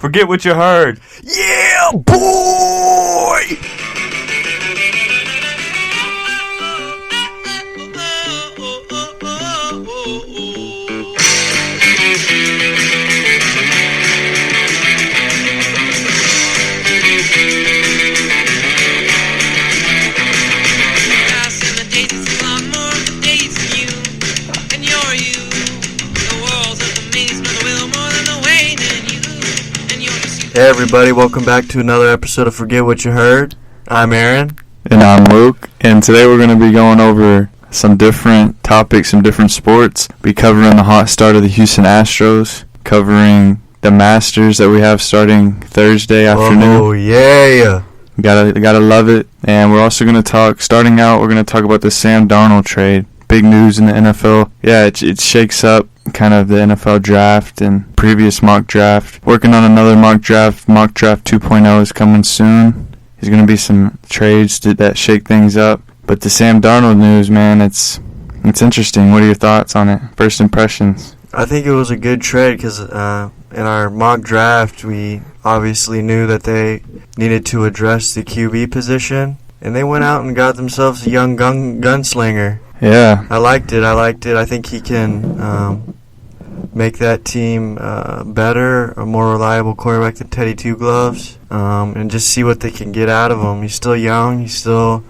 Forget what you heard. Yeah, boy! Hey everybody, welcome back to another episode of Forget What You Heard. I'm Aaron. And I'm Luke. And today we're going to be going over some different topics, some different sports. Be covering the hot start of the Houston Astros, covering the Masters that we have starting Thursday afternoon. Oh yeah. Gotta love it. And we're also going to talk, starting out, we're going to talk about the Sam Darnold trade. Big news in the NFL. Yeah, it shakes up kind of the NFL draft and previous mock draft. Working on another mock draft. Mock draft 2.0 is coming soon. There's going to be some trades that shake things up. But the Sam Darnold news, man, it's interesting. What are your thoughts on it? First impressions? I think it was a good trade because in our mock draft, we obviously knew that they needed to address the QB position. And they went out and got themselves a young gunslinger. Yeah. I liked it. I think he can make that team better, a more reliable quarterback than Teddy Two Gloves, and just see what they can get out of him. He's still young. He's still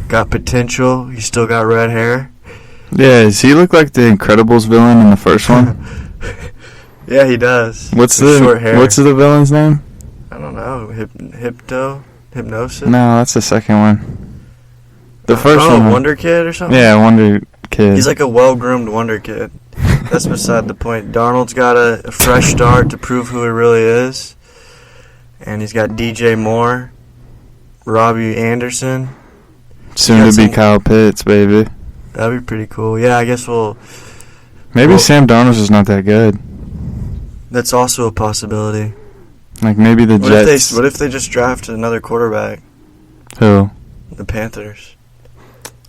got potential. He's still got red hair. Yeah, does he look like the Incredibles villain in the first one? Yeah, he does. What's short hair. What's the villain's name? I don't know. Hypnosis? No, that's the second one. The first one. Wonder Kid or something? Yeah, Wonder Kid. He's like a well-groomed Wonder Kid. That's beside the point. Darnold's got a fresh start to prove who he really is. And he's got DJ Moore, Robbie Anderson. Soon to be Kyle Pitts, baby. That'd be pretty cool. Yeah, I guess Maybe Sam Darnold's is not that good. That's also a possibility. Like maybe the Jets. What if they just drafted another quarterback? Who? The Panthers.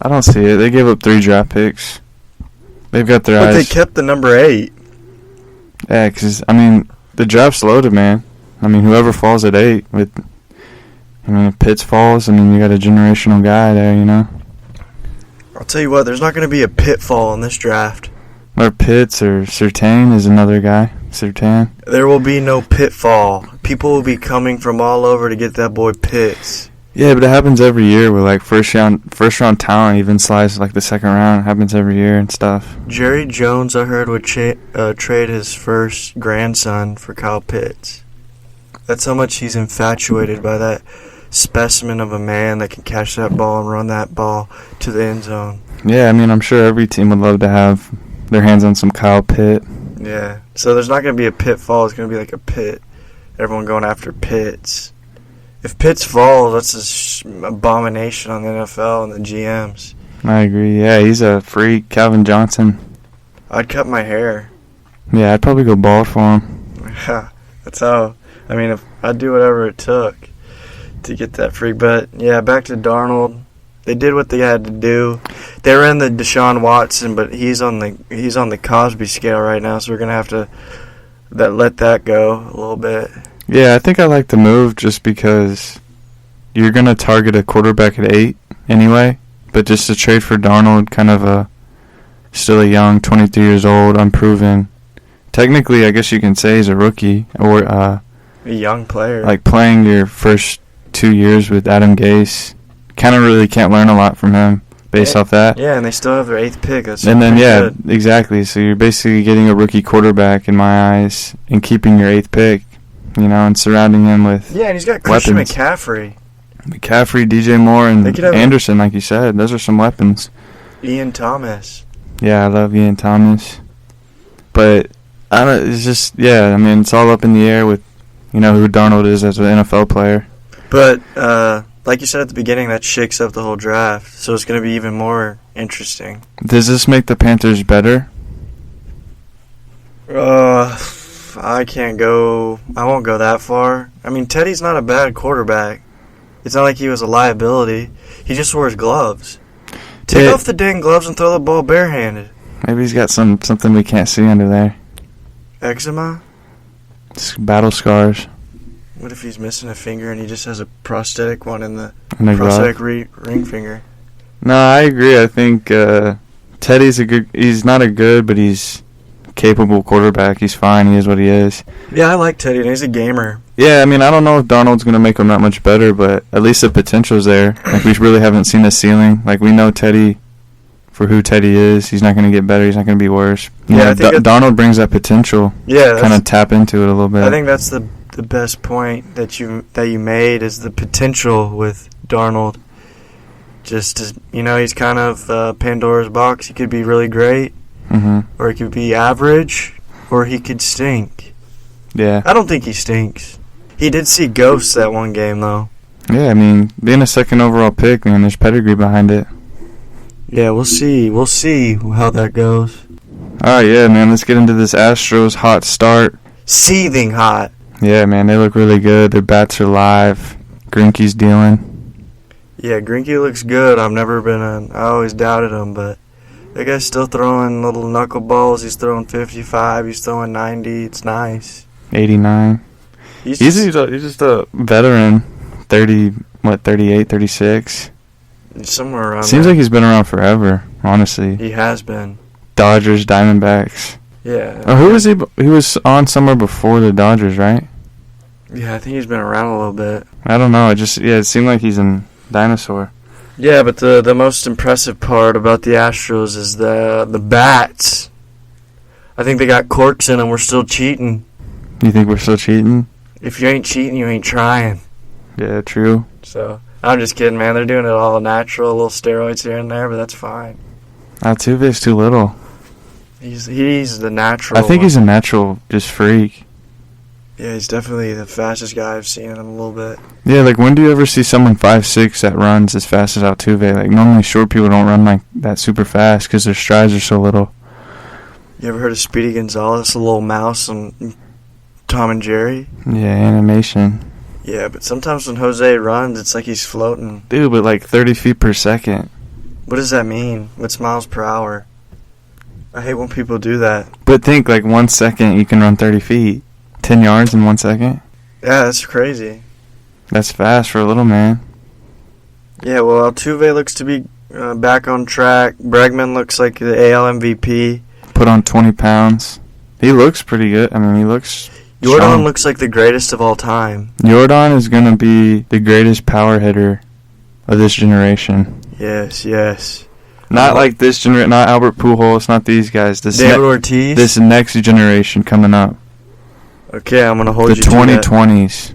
I don't see it. They gave up 3 draft picks. They've got their eyes. But they kept the number 8. Yeah, because, the draft's loaded, man. Whoever falls at 8 if Pitts falls, you got a generational guy there, you know? I'll tell you what, there's not going to be a pitfall in this draft. Or Pitts or Surtain is another guy. Surtain. There will be no pitfall. People will be coming from all over to get that boy Pitts. Yeah, but it happens every year where first round talent even slides the second round. It happens every year and stuff. Jerry Jones, I heard, would trade his first grandson for Kyle Pitts. That's how much he's infatuated by that specimen of a man that can catch that ball and run that ball to the end zone. Yeah, I'm sure every team would love to have their hands on some Kyle Pitt. Yeah, so there's not going to be a pitfall. It's going to be like a pit. Everyone going after Pitts. If Pitts falls, that's an abomination on the NFL and the GMs. I agree. Yeah, he's a freak. Calvin Johnson. I'd cut my hair. Yeah, I'd probably go bald for him. That's how. If I'd do whatever it took to get that freak. But yeah, back to Darnold. They did what they had to do. They ran the Deshaun Watson, but he's on the Cosby scale right now, so we're gonna have to let that go a little bit. Yeah, I think I like the move just because you're going to target a quarterback at 8 anyway, but just to trade for Darnold, kind of still a young, 23 years old, unproven. Technically, I guess you can say he's a rookie or a young player. Like playing your first 2 years with Adam Gase, kind of really can't learn a lot from him based off that. Yeah, and they still have their 8th pick. Good. Exactly. So you're basically getting a rookie quarterback in my eyes and keeping your 8th pick. And surrounding him with and he's got Christian weapons. McCaffrey, DJ Moore, and Anderson, like you said. Those are some weapons. Ian Thomas. Yeah, I love Ian Thomas. But, it's just, it's all up in the air with, who Darnold is as an NFL player. But, like you said at the beginning, that shakes up the whole draft. So it's going to be even more interesting. Does this make the Panthers better? I won't go that far. Teddy's not a bad quarterback. It's not like he was a liability. He just wears gloves. Take off the dang gloves and throw the ball barehanded. Maybe he's got something we can't see under there. Eczema? Battle scars. What if he's missing a finger and he just has a prosthetic one in the glove? ring finger? No, I agree. I think Teddy's he's not a good, but he's capable quarterback. He's fine. He is what he is. Yeah, I like Teddy, and he's a gamer. Yeah, I mean, I don't know if Darnold's going to make him that much better, but at least the potential's there. Like, we really haven't seen the ceiling. Like, we know Teddy for who Teddy is. He's not going to get better. He's not going to be worse. I think Darnold brings that potential. Yeah, kind of tap into it a little bit. I think that's the best point that you made is the potential with Darnold. Just as, he's kind of Pandora's box. He could be really great, or he could be average, or he could stink. Yeah, I don't think he stinks. He did see ghosts that one game, though. Yeah, I mean, being a second overall pick, man, there's pedigree behind it. Yeah, we'll see. We'll see how that goes. All right, yeah, man, let's get into this Astros hot start. Seething hot. Yeah, man, they look really good. Their bats are live. Greinke's dealing. Yeah, Greinke looks good. I always doubted him, but that guy's still throwing little knuckleballs. He's throwing 55. He's throwing 90. It's nice. 89. He's just a veteran. 38, 36. Somewhere around Seems there. like he's been around forever, honestly. He has been. Dodgers, Diamondbacks. Yeah. Oh, who was he? He was on somewhere before the Dodgers, right? Yeah, I think he's been around a little bit. I don't know. It seemed like he's a dinosaur. Yeah, but the most impressive part about the Astros is the bats. I think they got corks in them. We're still cheating. You think we're still cheating? If you ain't cheating, you ain't trying. Yeah, true. So, I'm just kidding, man. They're doing it all natural, little steroids here and there, but that's fine. Altuve's too little. He's the natural. I think he's a natural just freak. Yeah, he's definitely the fastest guy I've seen in him a little bit. Yeah, like when do you ever see someone 5'6" that runs as fast as Altuve? Like normally short people don't run like that super fast because their strides are so little. You ever heard of Speedy Gonzalez, a little mouse on Tom and Jerry? Yeah, animation. Yeah, but sometimes when Jose runs, it's like he's floating. Dude, but like 30 feet per second. What does that mean? What's miles per hour? I hate when people do that. But think, like 1 second you can run 30 feet. 10 yards in 1 second? Yeah, that's crazy. That's fast for a little man. Yeah, well, Altuve looks to be back on track. Bregman looks like the AL MVP. Put on 20 pounds. He looks pretty good. I mean, he looks Jordan strong. looks like the greatest of all time. Jordan is going to be the greatest power hitter of this generation. Yes. Not like this generation, not Albert Pujols, not these guys. David Ortiz? This next generation coming up. Okay, I'm going to hold you to that. The 2020s.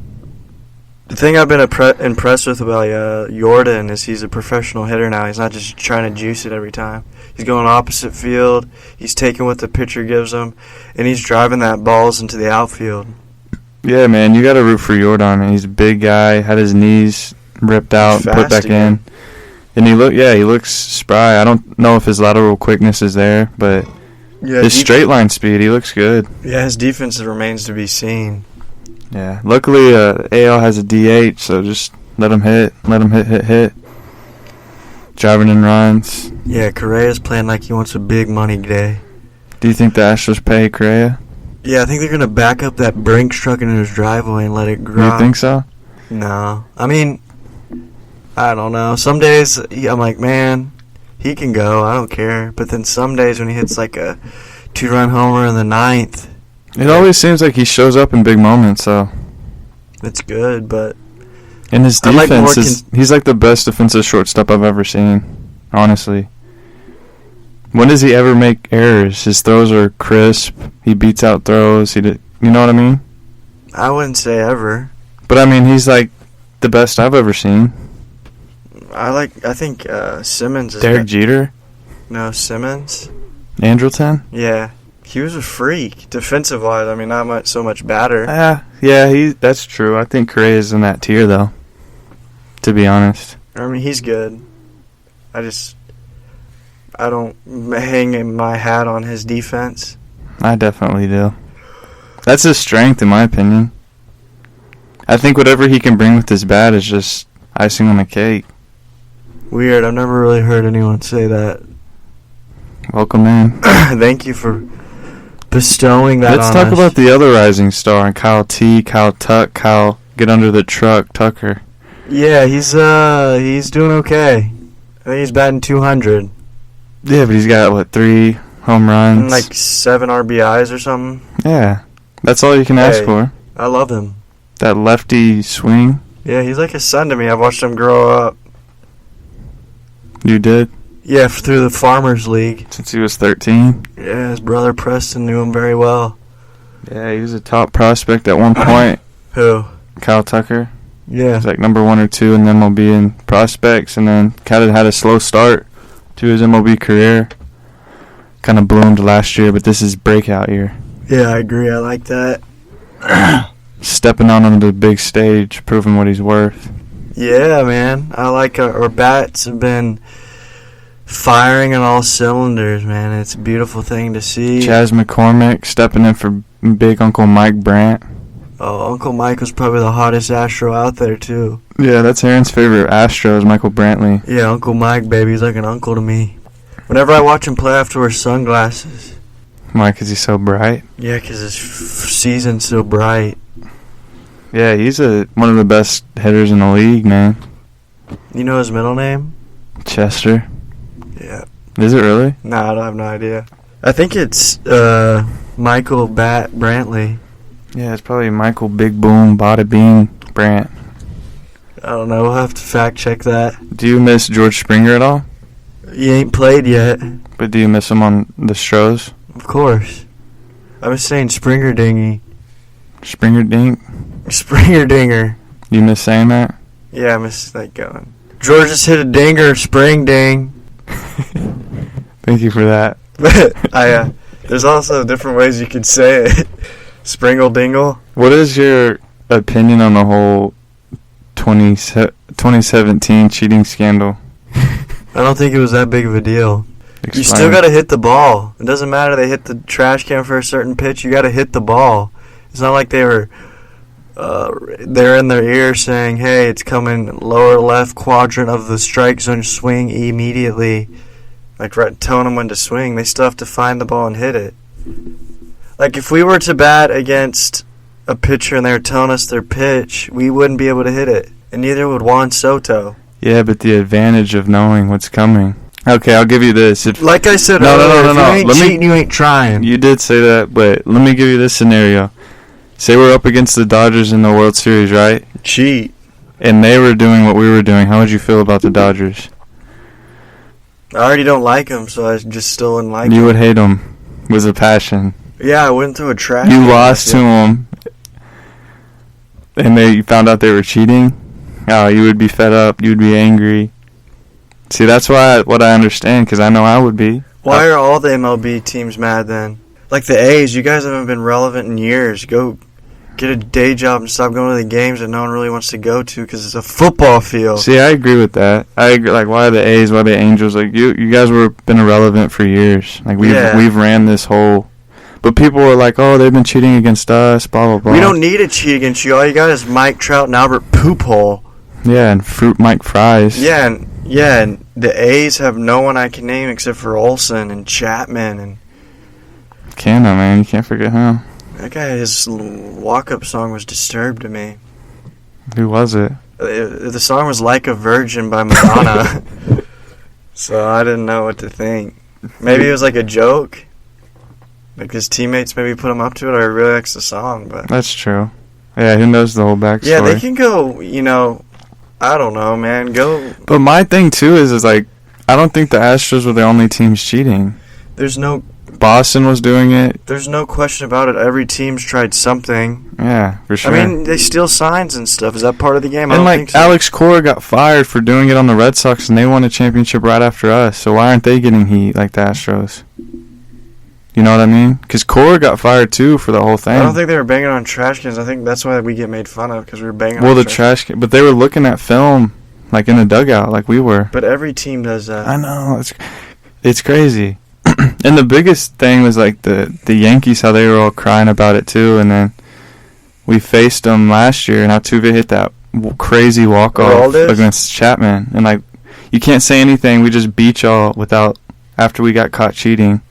The thing I've been impressed with about Jordan is he's a professional hitter now. He's not just trying to juice it every time. He's going opposite field. He's taking what the pitcher gives him, and he's driving that balls into the outfield. Yeah, man, you got to root for Jordan. He's a big guy, had his knees ripped out, put back in. And he looks spry. I don't know if his lateral quickness is there, but his straight line speed, he looks good. Yeah, his defense remains to be seen. Yeah, luckily AL has a DH, so just let him hit. Driving in runs. Yeah, Correa's playing like he wants a big money day. Do you think the Astros pay Correa? Yeah, I think they're going to back up that Brinks truck in his driveway and let it grow. You think so? No. I mean, I don't know. Some days I'm like, man, he can go. I don't care. But then some days when he hits like a 2-run homer in the 9th. It always seems like he shows up in big moments, so. It's good, but. And his defense he's like the best defensive shortstop I've ever seen, honestly. When does he ever make errors? His throws are crisp. He beats out throws. You know what I mean? I wouldn't say ever. But I mean, he's like the best I've ever seen. I think Simmons is Derek Jeter? No, Simmons. Andrelton? Yeah. He was a freak, defensive-wise. I mean, not so much batter. Yeah, that's true. I think Correa's in that tier, though, to be honest. I mean, he's good. I don't hang my hat on his defense. I definitely do. That's his strength, in my opinion. I think whatever he can bring with his bat is just icing on the cake. Weird. I've never really heard anyone say that. Welcome in. Thank you for bestowing that on us. Let's talk about the other rising star, Kyle Tuck, Kyle get under the truck, Tucker. Yeah, he's doing okay. I think he's batting 200. Yeah, but he's got, 3 home runs? And like 7 RBIs or something. Yeah, that's all you can ask for. I love him. That lefty swing. Yeah, he's like a son to me. I've watched him grow up. You did? Yeah, through the Farmers League. Since he was 13? Yeah, his brother Preston knew him very well. Yeah, he was a top prospect at one point. Who? Kyle Tucker. Yeah. He's like number 1 or 2 in the MLB in prospects, and then kind of had a slow start to his MLB career. Kind of bloomed last year, but this is breakout year. Yeah, I agree. I like that. Stepping on the big stage, proving what he's worth. Yeah, man. I like our bats have been firing on all cylinders, man. It's a beautiful thing to see. Chas McCormick stepping in for big Uncle Mike Brandt. Oh, Uncle Mike was probably the hottest Astro out there, too. Yeah, that's Aaron's favorite Astro is Michael Brantley. Yeah, Uncle Mike, baby. He's like an uncle to me. Whenever I watch him play, I have to wear sunglasses. Why, because he's so bright? Yeah, because his season's so bright. Yeah, he's one of the best hitters in the league, man. You know his middle name? Chester. Yeah. Is it really? Nah, I have no idea. I think it's Michael Brantley. Yeah, it's probably Michael Big Boom Bada Bean Brandt. I don't know. We'll have to fact check that. Do you miss George Springer at all? He ain't played yet. But do you miss him on the Astros? Of course. I was saying Springer Dingy. Springer Dink? Springer Dinger. You miss saying that? Yeah, I miss that going. George just hit a dinger, spring ding. Thank you for that. But there's also different ways you could say it. Springle dingle. What is your opinion on the whole 2017 cheating scandal? I don't think it was that big of a deal. Explain. You still got to hit the ball. It doesn't matter they hit the trash can for a certain pitch. You got to hit the ball. It's not like they're in their ear saying, hey, it's coming lower left quadrant of the strike zone, swing immediately. Like telling them when to swing. They still have to find the ball and hit it. Like if we were to bat against a pitcher and they were telling us their pitch, we wouldn't be able to hit it. And neither would Juan Soto. Yeah, but the advantage of knowing what's coming. Okay, I'll give you this. Like I said earlier, if you ain't cheating, you ain't trying. You did say that, but let me give you this scenario. Say we're up against the Dodgers in the World Series, right? Cheat. And they were doing what we were doing. How would you feel about the Dodgers? I already don't like them, so I just still wouldn't like them. You would hate them with a passion. Yeah, I went through a trash. You lost to them, and you found out they were cheating. Oh, you would be fed up. You would be angry. See, that's what I understand, because I know I would be. Why are all the MLB teams mad then? Like the A's, you guys haven't been relevant in years. Go get a day job and stop going to the games that no one really wants to go to because it's a football field. See, I agree with that. I agree. Like, why the A's? Why the Angels? Like, you guys been irrelevant for years. Like, we've ran this whole. But people were like, oh, they've been cheating against us, blah, blah, blah. We don't need to cheat against you. All you got is Mike Trout and Albert Poophole. Yeah, and Fruit Mike Fries. Yeah, and the A's have no one I can name except for Olsen and Chapman. And Canna, man. You can't forget him. That guy, his walk-up song was Disturbed to me. Who was it? The song was Like a Virgin by Madonna. So I didn't know what to think. Maybe it was like a joke. Like his teammates maybe put him up to it, or he really likes the song. But that's true. Yeah, who knows the whole backstory? Yeah, they can go, I don't know, man. Go. But my thing, too, is like, I don't think the Astros were the only teams cheating. Boston was doing it. There's no question about it. Every team's tried something. Yeah, for sure. I mean, they steal signs and stuff. Is that part of the game? And I don't think so. Alex Cora got fired for doing it on the Red Sox, and they won a championship right after us. So why aren't they getting heat like the Astros? You know what I mean? Because Cora got fired, too, for the whole thing. I don't think they were banging on trash cans. I think that's why we get made fun of, because we were banging on trash cans. But they were looking at film, like in the dugout, like we were. But every team does that. I know. It's crazy. And the biggest thing was, like, the Yankees, how they were all crying about it, too. And then we faced them last year, and Altuve hit that crazy walk-off against Chapman. And, like, you can't say anything. We just beat y'all after we got caught cheating.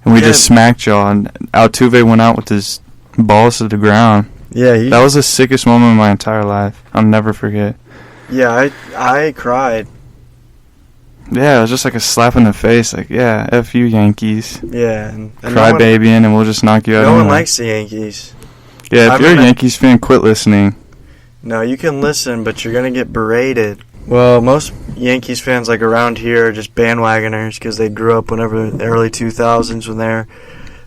And we just smacked y'all. And Altuve went out with his balls to the ground. Yeah, that was the sickest moment of my entire life. I'll never forget. Yeah, I cried. Yeah, it was just like a slap in the face. Like, yeah, F you, Yankees. Yeah. And Cry baby in, and we'll just knock you out. No one likes the Yankees. Yeah, if you're a Yankees fan, quit listening. No, you can listen, but you're going to get berated. Well, most Yankees fans, like around here, are just bandwagoners because they grew up whenever in the early 2000s when they're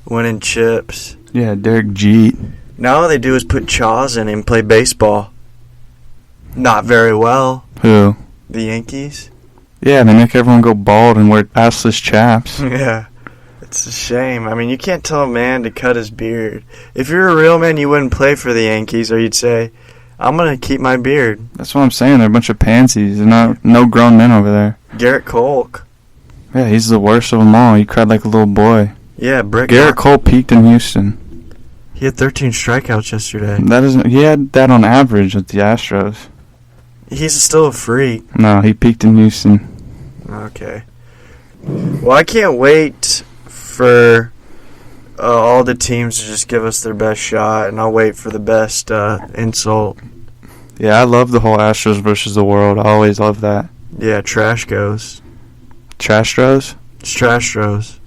winning chips. Yeah, Derek Jeet. Now all they do is put Chaws in and play baseball. Not very well. Who? The Yankees. Yeah, they make everyone go bald and wear assless chaps. Yeah. It's a shame. I mean, you can't tell a man to cut his beard. If you're a real man, you wouldn't play for the Yankees, or you'd say, I'm going to keep my beard. That's what I'm saying. They're a bunch of pansies. They're no grown men over there. Garrett Cole. Yeah, he's the worst of them all. He cried like a little boy. Yeah, Garrett Cole peaked in Houston. He had 13 strikeouts yesterday. He had that on average with the Astros. He's still a freak. No, he peaked in Houston. Okay. Well, I can't wait for all the teams to just give us their best shot, and I'll wait for the best insult. Yeah, I love the whole Astros versus the world. I always love that. Yeah, trash goes. Trastros? It's Trastros.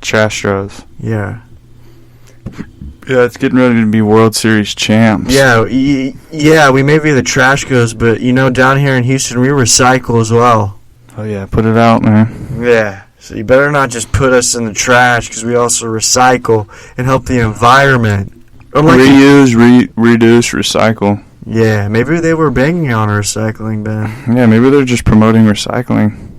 Trastros. Yeah. Yeah, it's getting ready to be World Series champs. Yeah, we may be the trash goes, but, down here in Houston, we recycle as well. Oh, yeah, put it out, man. Yeah, so you better not just put us in the trash, because we also recycle and help the environment. Reuse, reduce, recycle. Yeah, maybe they were banging on a recycling bin. Yeah, maybe they're just promoting recycling.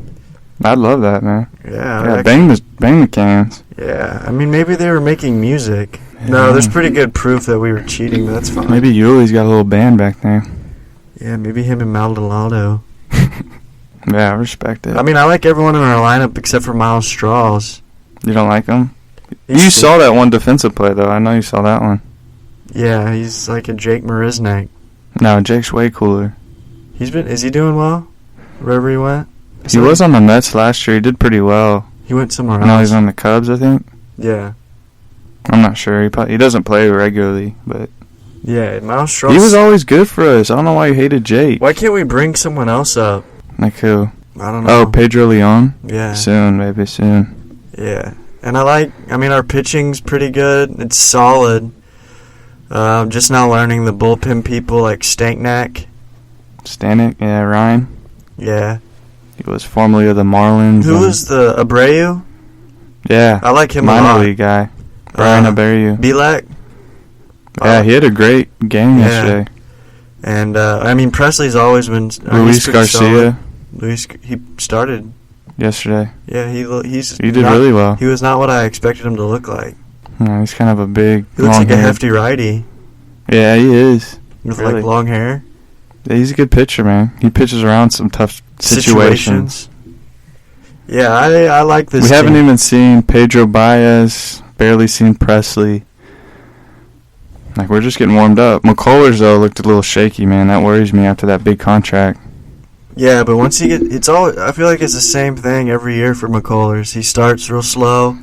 I'd love that, man. Yeah, bang the cans. Yeah, I mean, maybe they were making music. Yeah. No, there's pretty good proof that we were cheating, but that's fine. Maybe Yuli's got a little band back there. Yeah, maybe him and Maldonado. Yeah, I respect it. I mean, I like everyone in our lineup except for Miles Strauss. You don't like him? You saw that one defensive play, though. I know you saw that one. Yeah, he's like a Jake Marisnik. No, Jake's way cooler. Is he doing well? Wherever he went? He was on the Mets last year. He did pretty well. He went somewhere else. Now he's on the Cubs, I think. Yeah. I'm not sure. He doesn't play regularly, but... Yeah, Miles Strauss... He was always good for us. I don't know why you hated Jake. Why can't we bring someone else up? Like who? I don't know. Oh, Pedro Leon? Yeah. Soon, maybe soon. Yeah. And our pitching's pretty good. It's solid. Just now learning the bullpen people like Stanknack. Stanek? Yeah, Ryan? Yeah. He was formerly of the Marlins. Who was the Abreu? Yeah. I like him a lot. Minor league guy. Brian Abreu. Belak? Yeah, he had a great game yesterday. And, Presley's always been... Luis Garcia. He started... yesterday. Yeah, he did really well. He was not what I expected him to look like. No, he's kind of a big... He looks like a hefty righty. Yeah, he is. With, like, long hair. Yeah, he's a good pitcher, man. He pitches around some tough situations. Yeah, I like this We team. haven't even seen Pedro Baez, barely seen Presley. Like, we're just getting warmed up. McCullers, though, looked a little shaky, man. That worries me after that big contract. Yeah, but once I feel like it's the same thing every year for McCullers. He starts real slow.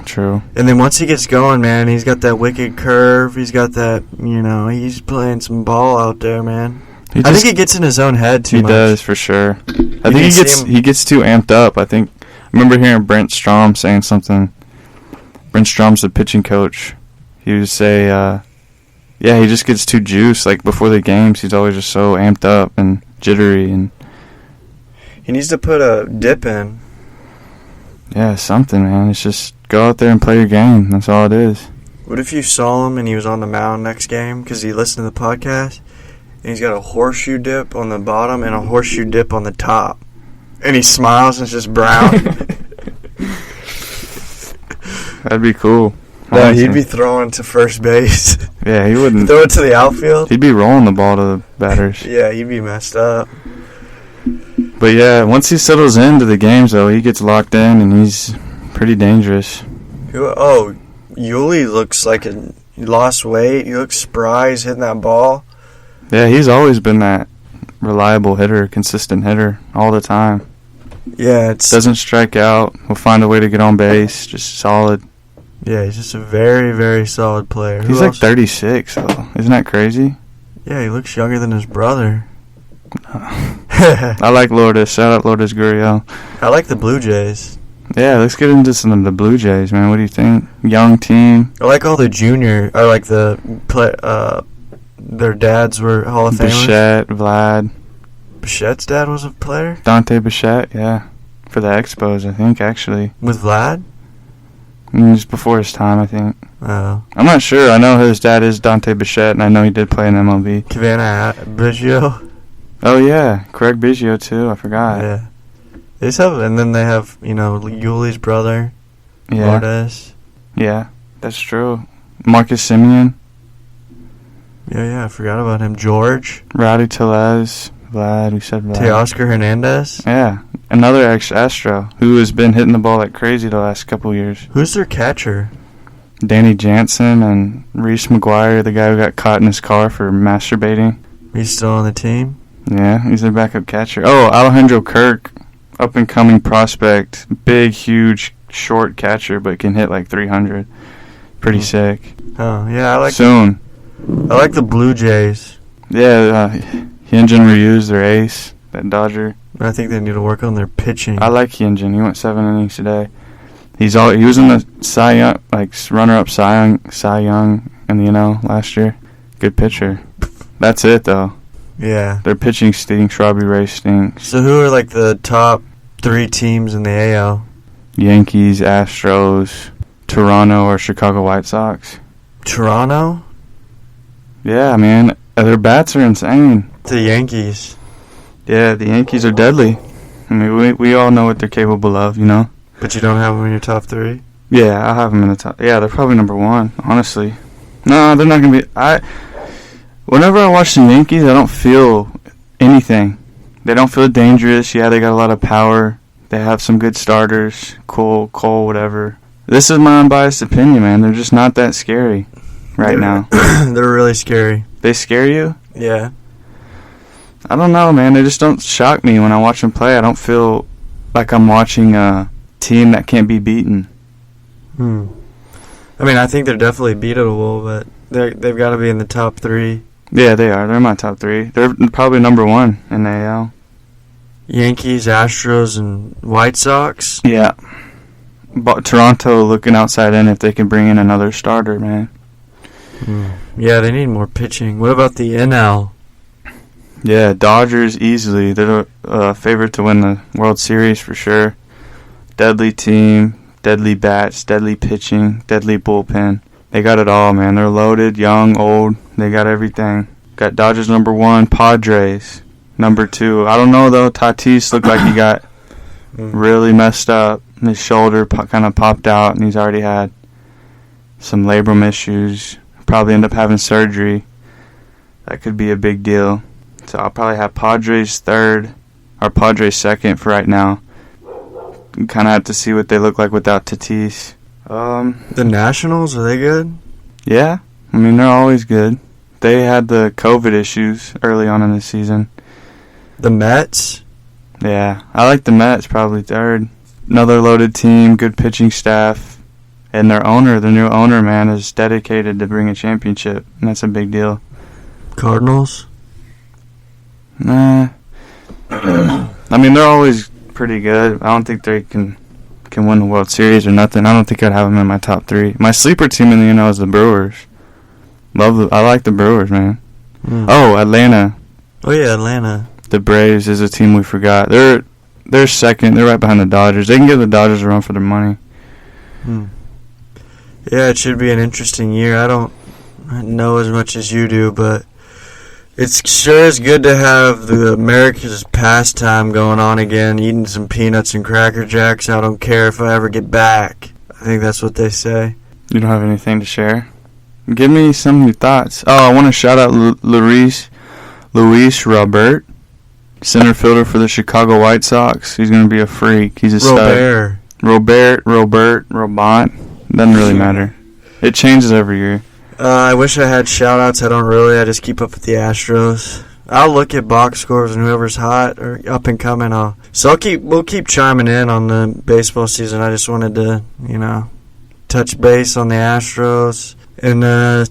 True. And then once he gets going, man, he's got that wicked curve. He's got that, he's playing some ball out there, man. I think he gets in his own head too much. He does, for sure. I think he gets too amped up. I remember hearing Brent Strom saying something. Brent Strom's the pitching coach. He would say, he just gets too juiced. Like, before the games, he's always just so amped up and jittery. And he needs to put a dip in. Yeah, something, man. It's just go out there and play your game. That's all it is. What if you saw him and he was on the mound next game because he listened to the podcast? And he's got a horseshoe dip on the bottom and a horseshoe dip on the top. And he smiles and it's just brown. That'd be cool. No, he'd be throwing to first base. Yeah, he wouldn't. Throw it to the outfield. He'd be rolling the ball to the batters. Yeah, he'd be messed up. But yeah, once he settles into the games, though, he gets locked in and he's pretty dangerous. Oh, Yuli looks like he lost weight. He looks spry. He's hitting that ball. Yeah, he's always been that reliable hitter, consistent hitter all the time. Yeah, doesn't strike out. Will find a way to get on base. Just solid. Yeah, he's just a very, very solid player. He's like 36, though. Isn't that crazy? Yeah, he looks younger than his brother. I like Lourdes. Shout out Lourdes Gurriel. I like the Blue Jays. Yeah, let's get into some of the Blue Jays, man. What do you think? Young team. I like all the junior. I like their dads were Hall of Famers. Bichette, Vlad. Bichette's dad was a player? Dante Bichette, yeah. For the Expos, I think, actually. With Vlad? Just before his time, I think. Oh. I'm not sure. I know his dad is Dante Bichette, and I know he did play in MLB. Cabana Biggio. Oh, yeah. Craig Biggio, too. I forgot. Yeah. And then they have, Yuli's brother, Yeah. Lourdes. Yeah, that's true. Marcus Simeon. Yeah, I forgot about him. George. Rowdy Tellez. Vlad, we said Vlad. Teoscar Hernandez. Yeah, another ex-Astro who has been hitting the ball like crazy the last couple years. Who's their catcher? Danny Jansen and Reese McGuire, the guy who got caught in his car for masturbating. He's still on the team? Yeah, he's their backup catcher. Oh, Alejandro Kirk, up-and-coming prospect. Big, huge, short catcher, but can hit like 300. Pretty sick. Oh, yeah, I like the Blue Jays. Yeah, Hyunjin Ryu's their ace, that Dodger. I think they need to work on their pitching. I like Hyunjin. He went 7 innings today. He was in the Cy Young, runner-up Cy Young in the NL last year. Good pitcher. That's it, though. Yeah. Their pitching stinks. Robbie Ray stinks. So who are like the top 3 teams in the AL? Yankees, Astros, Toronto, or Chicago White Sox. Toronto? Yeah, man. Their bats are insane. The Yankees. Yeah, the Yankees are deadly. I mean, we all know what they're capable of, But you don't have them in your top 3? Yeah, I have them in the top. Yeah, they're probably number 1, honestly. No, they're not going to be... Whenever I watch the Yankees, I don't feel anything. They don't feel dangerous. Yeah, they got a lot of power. They have some good starters. Cole, whatever. This is my unbiased opinion, man. They're just not that scary now. They're really scary. They scare you? Yeah. I don't know, man. They just don't shock me when I watch them play. I don't feel like I'm watching a team that can't be beaten. I mean, I think they're definitely beatable, but they've got to be in the top 3. Yeah, they are. They're in my top 3. They're probably number 1 in the AL. Yankees, Astros, and White Sox? Yeah. But Toronto looking outside in if they can bring in another starter, man. Yeah, they need more pitching. What about the NL? Yeah, Dodgers easily. They're a favorite to win the World Series for sure. Deadly team, deadly bats, deadly pitching, deadly bullpen. They got it all, man. They're loaded, young, old. They got everything. Got Dodgers number 1, Padres number 2. I don't know, though. Tatis looked like he got really messed up. His shoulder kind of popped out, and he's already had some labrum issues. Probably end up having surgery. That could be a big deal. So I'll probably have Padres 3rd or Padres 2nd for right now. Kind of have to see what they look like without Tatis. The Nationals, are they good? Yeah, I mean, they're always good. They had the COVID issues early on in the season. The Mets? Yeah, I like the Mets probably 3rd. Another loaded team, good pitching staff. And their new owner, man, is dedicated to bring a championship. And that's a big deal. Cardinals? Nah. I mean, they're always pretty good. I don't think they can win the World Series or nothing. I don't think I'd have them in my top 3. My sleeper team in the NL is the Brewers. I like the Brewers, man. Oh, Atlanta. Oh, yeah, Atlanta. The Braves is a team we forgot. They're 2nd. They're right behind the Dodgers. They can give the Dodgers a run for their money. Yeah, it should be an interesting year. I don't know as much as you do, but it sure is good to have the America's pastime going on again, eating some peanuts and Cracker Jacks. I don't care if I ever get back. I think that's what they say. You don't have anything to share? Give me some of your thoughts. Oh, I want to shout out Luis Robert, center fielder for the Chicago White Sox. He's going to be a freak. He's a stud. Robert. Doesn't really matter. It changes every year. I wish I had shout-outs. I don't really. I just keep up with the Astros. I'll look at box scores and whoever's hot or up and coming. We'll keep chiming in on the baseball season. I just wanted to, touch base on the Astros and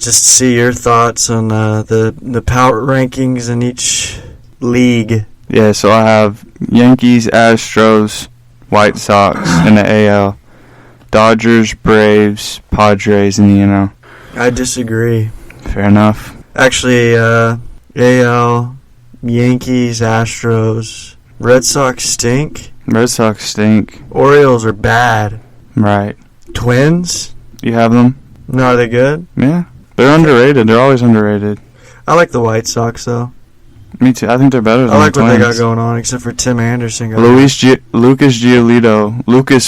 just see your thoughts on the power rankings in each league. Yeah, so I have Yankees, Astros, White Sox in the AL, Dodgers, Braves, Padres in the NL. I disagree. Fair enough. Actually, AL, Yankees, Astros, Red Sox stink. Red Sox stink. Orioles are bad. Right. Twins? You have them? No, are they good? Yeah. They're underrated. They're always underrated. I like the White Sox, though. Me too. I think they're better than I like the what they got Twins. going on, except for Tim Anderson. Lucas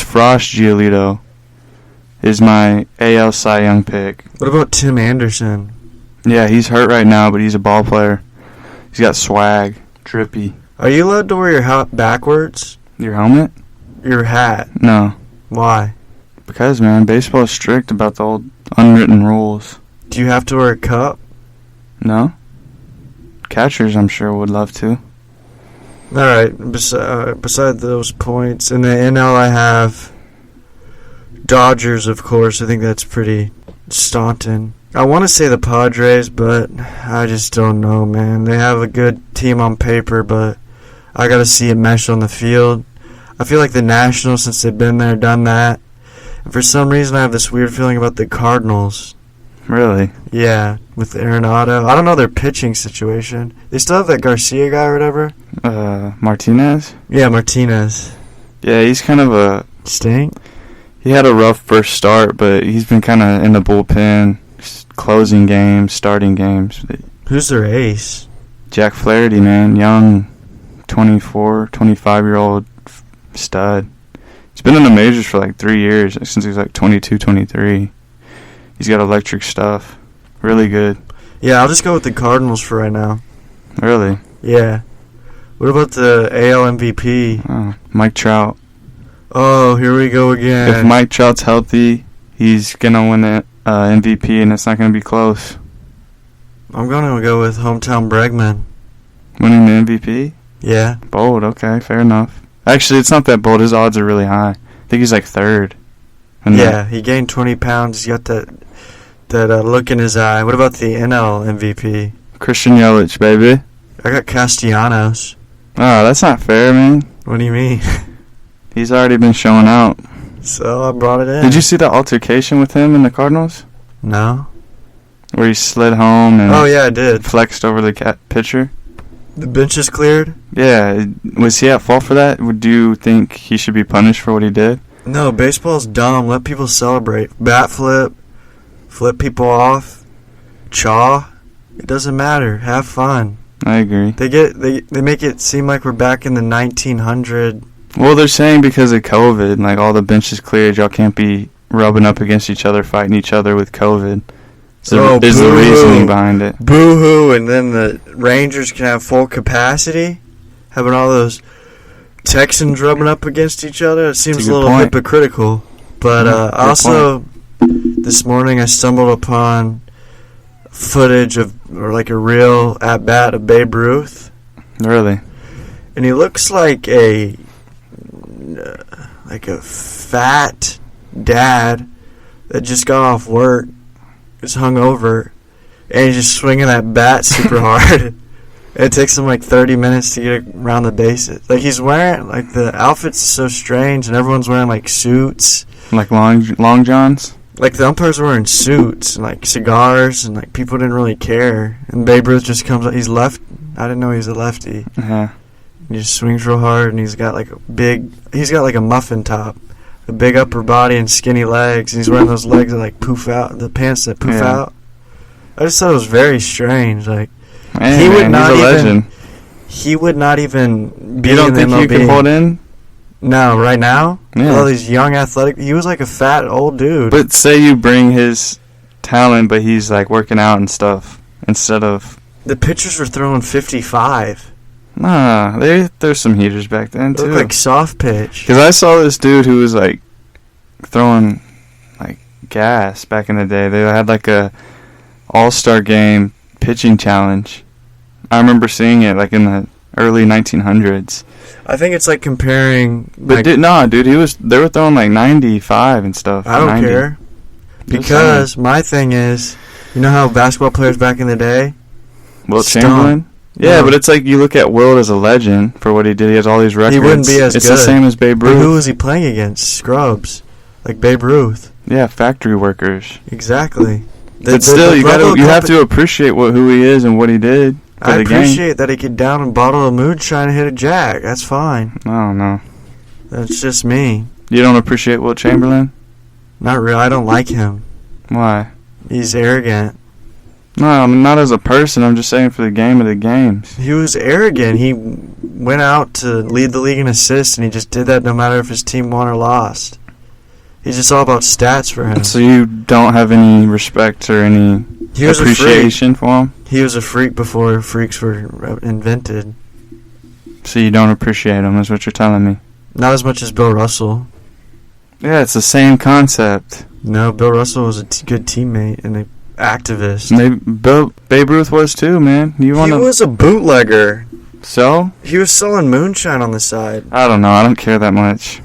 Frost Giolito is my AL Cy Young pick. What about Tim Anderson? Yeah, he's hurt right now, but he's a ball player. He's got swag. Drippy. Are you allowed to wear your hat backwards? Your helmet? Your hat. No. Why? Because, man, baseball is strict about the old unwritten rules. Do you have to wear a cup? No? Catchers, I'm sure, would love to. All right. Beside those points, in the NL I have Dodgers, of course. I think that's pretty Staunton. I want to say the Padres, but I just don't know, man. They have a good team on paper, but I got to see it mesh on the field. I feel like the Nationals, since they've been there, done that. And for some reason, I have this weird feeling about the Cardinals. Really? Yeah, with Arenado. I don't know their pitching situation. They still have that Garcia guy or whatever. Martinez? Yeah, Martinez. Yeah, he's kind of a... Stink? He had a rough first start, but he's been kind of in the bullpen, closing games, starting games. Who's their ace? Jack Flaherty, man. Young, 24, 25-year-old stud. He's been in the majors for like 3 years, since he was like 22, 23. He's got electric stuff. Really good. Yeah, I'll just go with the Cardinals for right now. Really? Yeah. What about the AL MVP? Oh, Mike Trout. Oh, here we go again. If Mike Trout's healthy, he's going to win the MVP, and it's not going to be close. I'm going to go with hometown Bregman. Winning the MVP? Yeah. Bold, okay, fair enough. Actually, it's not that bold. His odds are really high. I think he's like third. Yeah, he gained 20 pounds. He's got that look in his eye. What about the NL MVP? Christian Yelich, baby. I got Castellanos. Oh, that's not fair, man. What do you mean? He's already been showing out. So I brought it in. Did you see the altercation with him in the Cardinals? No. Where he slid home and oh, yeah, I did. Flexed over the pitcher? The bench is cleared? Yeah. Was he at fault for that? Do you think he should be punished for what he did? No, baseball's dumb. Let people celebrate. Bat flip people off, chaw. It doesn't matter. Have fun. I agree. They make it seem like we're back in the 1900. Well, they're saying because of COVID, like all the benches cleared, y'all can't be rubbing up against each other, fighting each other with COVID. So there's the reasoning behind it. Boo-hoo, and then the Rangers can have full capacity, having all those Texans rubbing up against each other. It seems a little hypocritical. But also, this morning I stumbled upon footage of, or like a real at-bat of Babe Ruth. Really? And he looks like a fat dad that just got off work, is hungover, and he's just swinging that bat super hard. It takes him like 30 minutes to get around the bases. Like he's wearing, like the outfit's so strange, and everyone's wearing like suits. Like long johns? Like the umpires are wearing suits and like cigars, and like people didn't really care. And Babe Ruth just comes up. He's left. I didn't know he was a lefty. Yeah. He just swings real hard, and he's got like a muffin top, a big upper body, and skinny legs. And he's wearing those legs that like poof out, the pants that poof out. I just thought it was very strange. Like he's a legend. He would not even be in the MLB. You don't think he could hold in? No, right now? Yeah. All these young athletic... He was like a fat old dude. But say you bring his talent, but he's like working out and stuff instead of... The pitchers were throwing 55. Nah, there's some heaters back then, too. It looked like soft pitch. Because I saw this dude who was like throwing like gas back in the day. They had like a all-star game pitching challenge. I remember seeing it like in the early 1900s. I think it's like comparing... But dude, they were throwing like 95 and stuff. I don't 90. care. Because my thing is, you know how basketball players back in the day? Wilt Chamberlain? Yeah, No. but it's like you look at Wilt as a legend for what he did. He has all these records. He wouldn't be as It's good. the same as Babe But Ruth. who was he playing against? Scrubs. Like Babe Ruth. Yeah, factory workers. Exactly. But still, you have to appreciate who he is and what he did for I the game. appreciate that he could down a bottle of moonshine and hit a jack. That's fine. I don't know. That's just me. You don't appreciate Wilt Chamberlain? Not really. I don't like him. Why? He's arrogant. No, I mean, not as a person. I'm just saying for the game of the games. He was arrogant. He went out to lead the league in assists, and he just did that no matter if his team won or lost. He's just all about stats for him. So you don't have any respect or any He was appreciation for him? He was a freak before freaks were invented. So you don't appreciate him, is what you're telling me. Not as much as Bill Russell. Yeah, it's the same concept. No, Bill Russell was a good teammate and an activist. Babe Ruth was too, man. He was a bootlegger. So? He was selling moonshine on the side. I don't know. I don't care that much.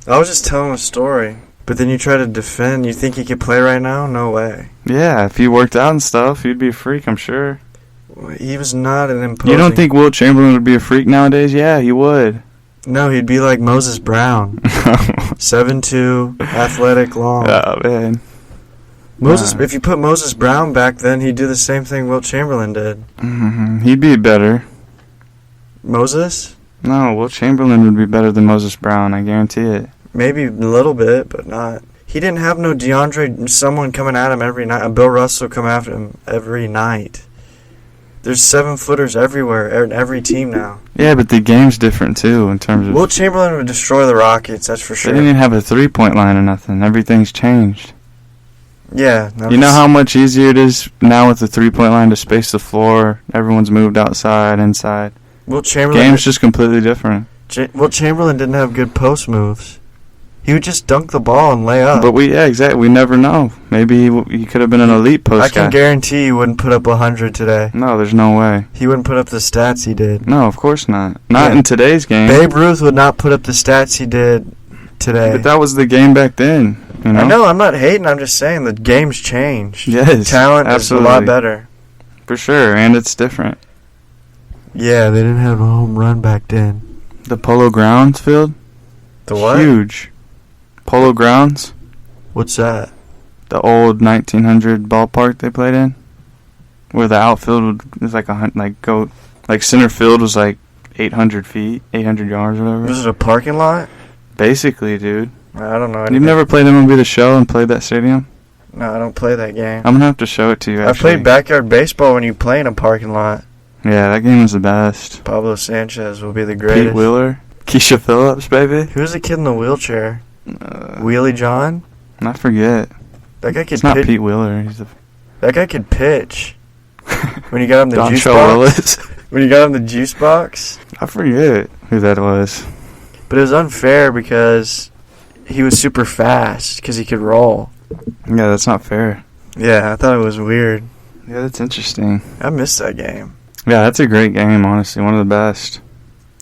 I was just telling a story. But then you try to defend. You think he could play right now? No way. Yeah, if he worked out and stuff, he'd be a freak, I'm sure. He was not an imposing... You don't think Wilt Chamberlain would be a freak nowadays? Yeah, he would. No, he'd be like Moses Brown. 7'2", athletic, long. Oh, man. If you put Moses Brown back then, he'd do the same thing Wilt Chamberlain did. Mm-hmm. He'd be better. Moses? No, Wilt Chamberlain would be better than Moses Brown, I guarantee it. Maybe a little bit, but not. He didn't have no someone coming at him every night. Bill Russell come after him every night. There's 7-footers everywhere in every team now. Yeah, but the game's different, too, in terms of... Wilt Chamberlain would destroy the Rockets, that's for sure. They didn't even have a three-point line or nothing. Everything's changed. Yeah. You know how much easier it is now with the three-point line to space the floor? Everyone's moved outside, inside. Wilt Chamberlain... Game's just completely different. Wilt Chamberlain didn't have good post moves. He would just dunk the ball and lay up. But exactly. We never know. Maybe he could have been an elite post guy. I can guarantee he wouldn't put up 100 today. No, there's no way. He wouldn't put up the stats he did. No, of course not. Not in today's game. Babe Ruth would not put up the stats he did today. But that was the game back then. You know? I know. I'm not hating. I'm just saying the game's changed. Yes, talent absolutely. is a lot better. For sure, and it's different. Yeah, they didn't have a home run back then. The Polo Grounds field? The what? Huge. Polo Grounds? What's that? The old 1900 ballpark they played in, where the outfield was like center field was like 800 feet, 800 yards, or whatever. Was it a parking lot? Basically, dude. I don't know anything. You've never played MLB The Show and played that stadium? No, I don't play that game. I'm gonna have to show it to you. I played backyard baseball when you play in a parking lot. Yeah, that game was the best. Pablo Sanchez will be the greatest. Pete Wheeler, Keisha Phillips, baby. Who's the kid in the wheelchair? Wheelie John? I forget. That guy could It's not Pete Wheeler. That guy could pitch. When you got him the juice Dontrell box. Willis. When you got him the juice box. I forget who that was. But it was unfair because he was super fast because he could roll. Yeah, that's not fair. Yeah, I thought it was weird. Yeah, that's interesting. I missed that game. Yeah, that's a great game, honestly. One of the best.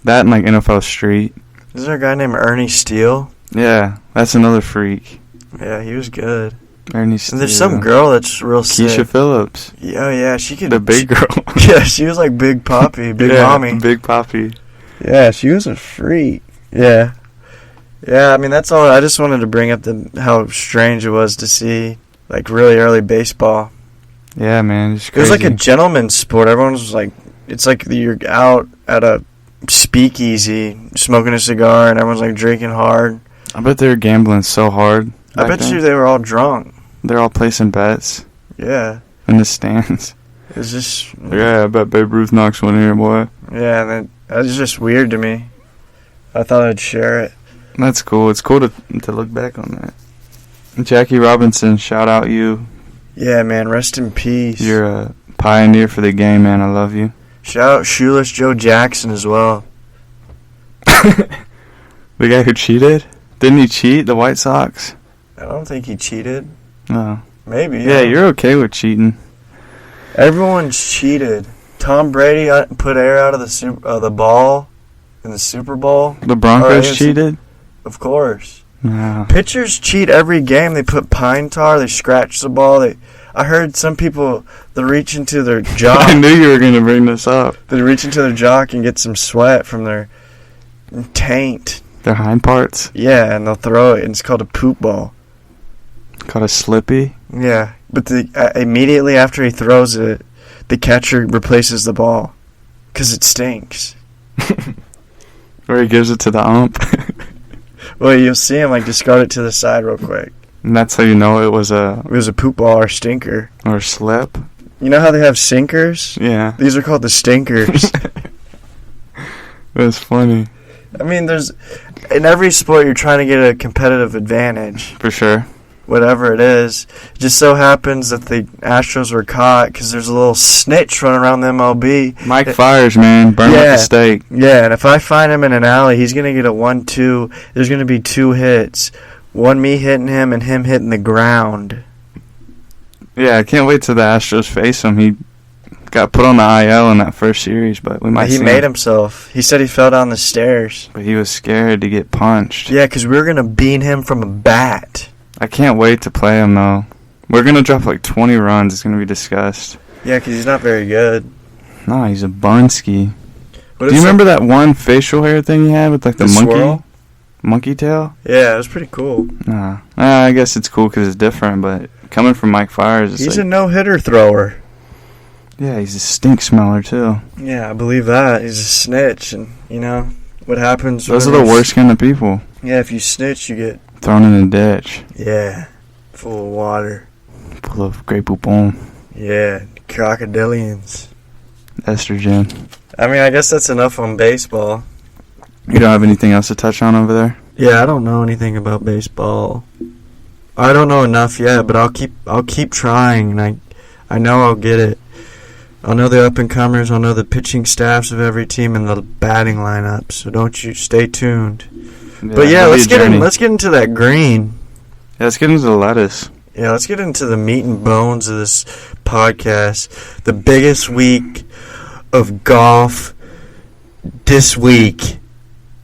That and like NFL Street. Is there a guy named Ernie Steele? Yeah, that's another freak. Yeah, he was good. Ernie Steele. And there's some girl that's real sick. Keisha Phillips. Oh, yeah, she could... The big girl. Yeah, she was like Big Poppy, Big Mommy. Big Poppy. Yeah, she was a freak. Yeah. Yeah, I mean, that's all. I just wanted to bring up how strange it was to see, like, really early baseball. Yeah, man, it's It crazy. was like a gentleman's sport. Everyone was like, it's like you're out at a speakeasy smoking a cigar and everyone's like drinking hard. I bet they were gambling so hard. I bet you they were all drunk. They're all placing bets Yeah. in the stands. It was just... Yeah, I bet Babe Ruth knocks one here, boy. Yeah, and that was just weird to me. I thought I'd share it. That's cool. It's cool to look back on that. Jackie Robinson, shout out you. Yeah, man, rest in peace. You're a pioneer for the game, man. I love you. Shout out Shoeless Joe Jackson as well. The guy who cheated? Didn't he cheat, the White Sox? I don't think he cheated. No. Maybe. Yeah, you're okay with cheating. Everyone's cheated. Tom Brady put air out of the ball in the Super Bowl. The Broncos cheated? Of course. No. Pitchers cheat every game. They put pine tar. They scratch the ball. I heard some people, they reach into their jock. I knew you were going to bring this up. They reach into their jock and get some sweat from their taint. Their hind parts? Yeah, and they'll throw it, and it's called a poop ball. Called a slippy? Yeah, but immediately after he throws it, the catcher replaces the ball because it stinks. Or he gives it to the ump. Well, you'll see him discard it to the side real quick. And that's how you know it was a poop ball or stinker. or slip. You know how they have sinkers? Yeah. These are called the stinkers. That's funny. I mean, in every sport you're trying to get a competitive advantage. For sure. Whatever it is. It just so happens that the Astros were caught because there's a little snitch running around the MLB. Mike Fires, man. Burn up the steak. Yeah, and if I find him in an alley, he's going to get a 1-2. There's going to be 2 hits. One me hitting him and him hitting the ground. Yeah, I can't wait till the Astros face him. He got put on the IL in that first series, but we might He see made him. himself. He said he fell down the stairs. But he was scared to get punched. Yeah, because we were going to beat him from a bat. I can't wait to play him, though. We're going to drop 20 runs. It's going to be discussed. Yeah, because he's not very good. No, he's a bunski. What Do you remember that one facial hair thing he had with the swirl? monkey tail? Yeah, it was pretty cool. Nah. I guess it's cool because it's different, but coming from Mike Fires, it's He's a no-hitter thrower. Yeah, he's a stink smeller, too. Yeah, I believe that. He's a snitch, and, what happens... Those are the worst kind of people. Yeah, if you snitch, you get... Thrown in a ditch. Yeah, full of water. Full of Grey Poupon. Yeah, crocodilians. Estrogen. I mean, I guess that's enough on baseball. You don't have anything else to touch on over there? Yeah, I don't know anything about baseball. I don't know enough yet, but I'll keep trying, and I know I'll get it. I'll know the up-and-comers, I'll know the pitching staffs of every team and the batting lineup, so don't you stay tuned. Yeah, but yeah, let's get into that green. Yeah, let's get into the lettuce. Yeah, let's get into the meat and bones of this podcast. The biggest week of golf this week.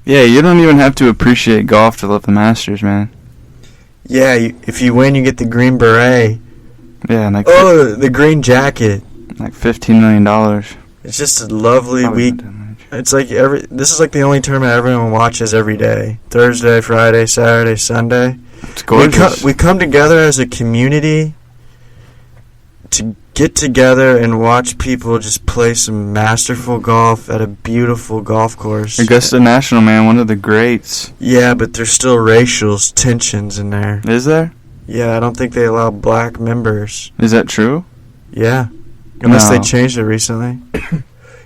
Yeah, you don't even have to appreciate golf to love the Masters, man. Yeah, if you win, you get the green beret. Yeah, and the green jacket. Like $15 million. It's just a lovely Probably week. It's this is the only tournament everyone watches every day. Thursday, Friday, Saturday, Sunday. It's gorgeous. We come together as a community to get together and watch people just play some masterful golf at a beautiful golf course. Augusta National, man, one of the greats. Yeah, but there's still racial tensions in there. Is there? Yeah, I don't think they allow black members. Is that true? Yeah. Unless No. they changed it recently.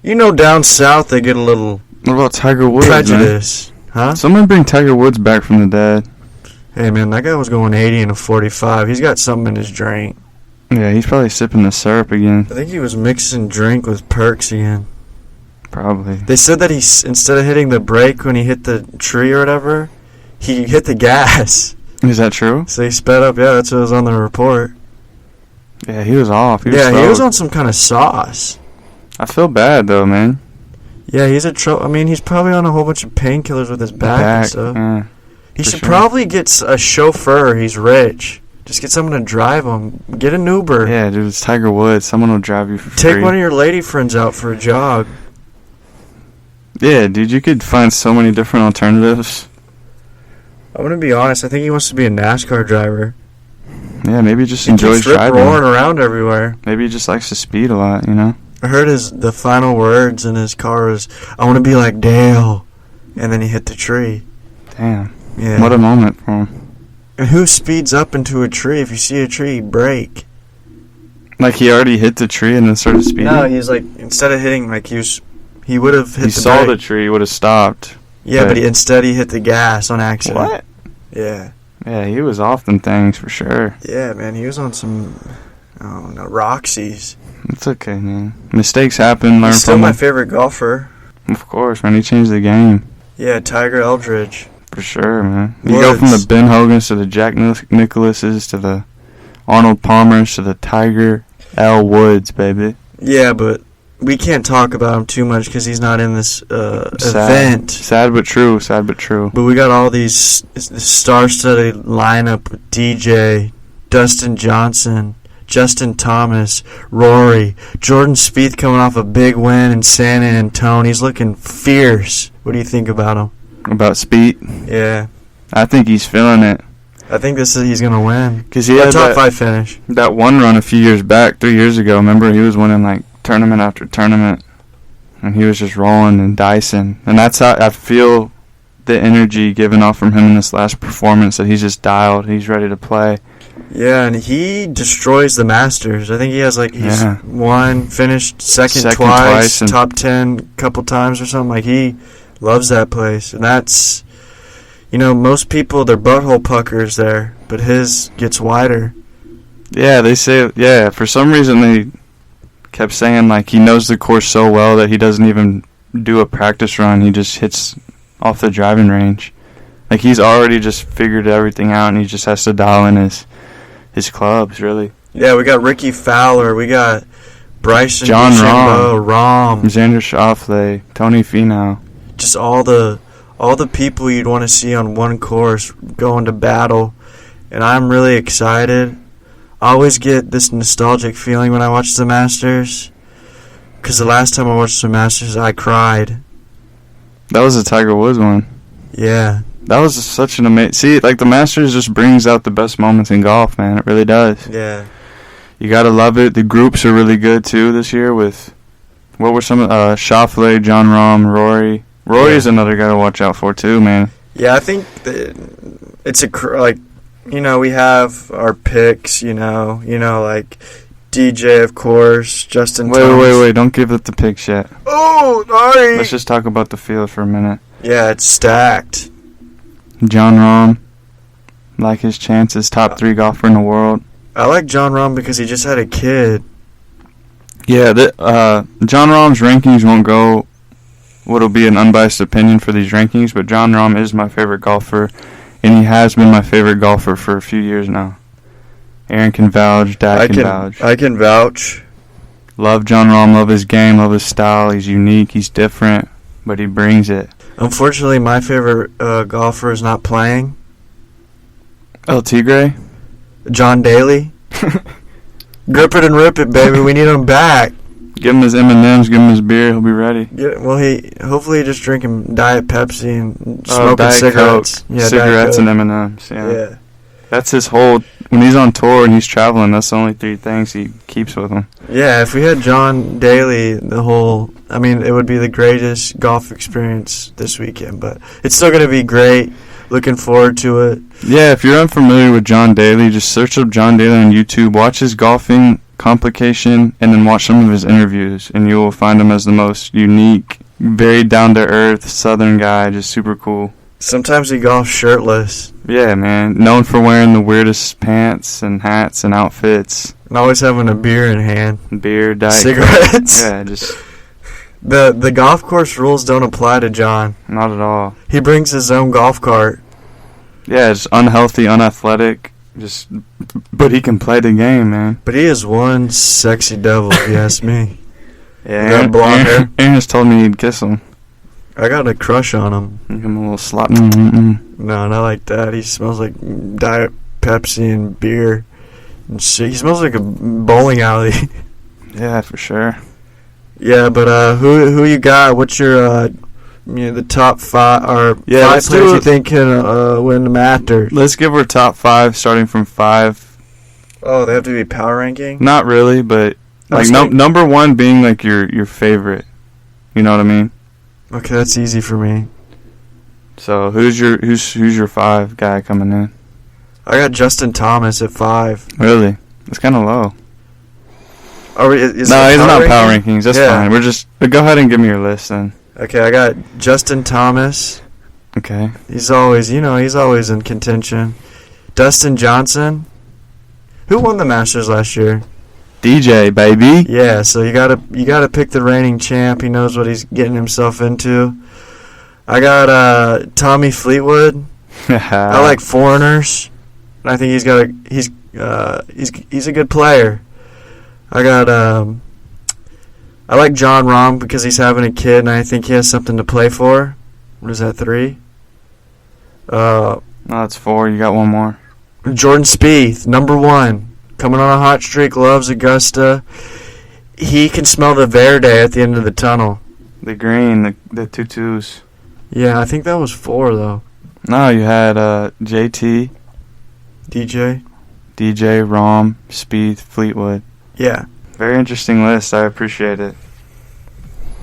Down south they get a little What about Tiger Woods, prejudice. man? Huh? Someone bring Tiger Woods back from the dead. Hey, man, that guy was going 80 and a 45. He's got something in his drink. Yeah, he's probably sipping the syrup again. I think he was mixing drink with perks again. Probably. They said that instead of hitting the brake when he hit the tree or whatever, he hit the gas. Is that true? So he sped up. Yeah, that's what was on the report. Yeah, he was off. He was on some kind of sauce. I feel bad, though, man. Yeah, he's he's probably on a whole bunch of painkillers with his back and stuff. Yeah, he should probably get a chauffeur. He's rich. Just get someone to drive him. Get an Uber. Yeah, dude, it's Tiger Woods. Someone will drive you for free. Take one of your lady friends out for a jog. Yeah, dude, you could find so many different alternatives. I'm going to be honest. I think he wants to be a NASCAR driver. Yeah, maybe he just He enjoys keeps rip driving. roaring around everywhere. Maybe he just likes to speed a lot, you know? I heard the final words in his car was, "I want to be like Dale," and then he hit the tree. Damn. Yeah. What a moment for him. And who speeds up into a tree? If you see a tree, brake. Like he already hit the tree and then started speeding? No, he's instead of hitting, he would have hit he the saw brake. the tree, would have stopped. Yeah, but instead he hit the gas on accident. What? Yeah. Yeah, he was off them things for sure. Yeah, man, he was on some, Roxy's. It's okay, man. Mistakes happen, learn He's still from my them. favorite golfer. Of course, man. He changed the game. Yeah, Tiger Eldridge. For sure, man. You go from the Woods. Ben Hogans to the Jack Nicklauses to the Arnold Palmers to the Tiger L. Woods, baby. Yeah, but we can't talk about him too much because he's not in this event. Sad but true. Sad but true. But we got all these star-studded lineup with DJ, Dustin Johnson, Justin Thomas, Rory, Jordan Spieth coming off a big win in San Antonio. He's looking fierce. What do you think about him? About Speed? Yeah. I think he's feeling it. I think he's going to win. Because he had top 5 finish. That one run a few years back, 3 years ago. Remember, he was winning like tournament after tournament. And he was just rolling and dicing. And that's how I feel the energy given off from him in this last performance, that he's just dialed. He's ready to play. Yeah, and he destroys the Masters. I think he has finished second twice, and top 10 couple times or something. Like, he loves that place. And that's, most people, their butthole puckers there, but his gets wider. Yeah, they say, for some reason they kept saying, like, he knows the course so well that he doesn't even do a practice run. He just hits off the driving range. Like, he's already just figured everything out, and he just has to dial in his clubs, really. Yeah, we got Ricky Fowler. We got Bryson John DeChambeau, Rahm, Xander Schauffele, Tony Finau. Just all the people you'd want to see on one course going to battle. And I'm really excited. I always get this nostalgic feeling when I watch the Masters, because the last time I watched the Masters, I cried. That was the Tiger Woods one. Yeah. That was such an amazing... See, like, the Masters just brings out the best moments in golf, man. It really does. Yeah. You gotta love it. The groups are really good, too, this year with... What were some... Schauffele, Jon Rahm, Rory. Rory's another guy to watch out for, too, man. Yeah, I think it's we have our picks, like DJ, of course, Justin Thomas. Wait, don't give it the picks yet. Oh, sorry. Let's just talk about the field for a minute. Yeah, it's stacked. Jon Rahm, like his chances, top 3 golfer in the world. I like Jon Rahm because he just had a kid. Yeah, Jon Rahm's rankings won't go what'll be an unbiased opinion for these rankings, but Jon Rahm is my favorite golfer, and he has been my favorite golfer for a few years now. Aaron can vouch, Dad can vouch. I can vouch. Love Jon Rahm, love his game, love his style. He's unique, he's different, but he brings it. Unfortunately, my favorite golfer is not playing. El Tigre? John Daly. Grip it and rip it, baby. We need him back. Give him his M&Ms, give him his beer, he'll be ready. Yeah, well, hopefully he just drinking Diet Pepsi and smoking cigarettes. Yeah, cigarettes and M&Ms, yeah. That's his whole... When he's on tour and he's traveling, that's the only 3 things he keeps with him. Yeah, if we had John Daly, it would be the greatest golf experience this weekend, but it's still going to be great. Looking forward to it. Yeah, if you're unfamiliar with John Daly, just search up John Daly on YouTube, watch his golfing complication, and then watch some of his interviews, and you will find him as the most unique, very down-to-earth Southern guy, just super cool. Sometimes he golfs shirtless. Yeah, man. Known for wearing the weirdest pants and hats and outfits. And always having a beer in hand. Beer, diet. Cigarettes. Yeah, just... The golf course rules don't apply to John. Not at all. He brings his own golf cart. Yeah, it's unhealthy, unathletic. But he can play the game, man. But he is one sexy devil, if you ask me. Yeah, Aaron has told me he'd kiss him. I got a crush on him. Give him a little slap. No, not like that. He smells like Diet Pepsi and beer. And shit. He smells like a bowling alley. Yeah, for sure. Yeah, but who you got? What's your the top 5 or 5 players you think can win the Masters? Let's give our top 5 starting from 5. Oh, they have to be power ranking? Not really, but number 1 being like your favorite. You know what I mean? Okay, that's easy for me. So who's your 5 guy coming in? I got Justin Thomas at 5. Really? It's kind of low. No, he's not power rankings. That's fine. But go ahead and give me your list then. Okay, I got Justin Thomas. Okay. He's always in contention. Dustin Johnson. Who won the Masters last year? DJ, baby. Yeah, so you gotta pick the reigning champ. He knows what he's getting himself into. I got Tommy Fleetwood. I like foreigners. I think he's a good player. I got I like John Rahm because he's having a kid, and I think he has something to play for. What is that, 3? No, it's 4. You got one more. Jordan Spieth, number 1. Coming on a hot streak, loves Augusta. He can smell the Verde at the end of the tunnel. The green, the 2 twos. Yeah, I think that was 4, though. No, you had JT, DJ, Rahm, Spieth, Fleetwood. Yeah. Very interesting list. I appreciate it.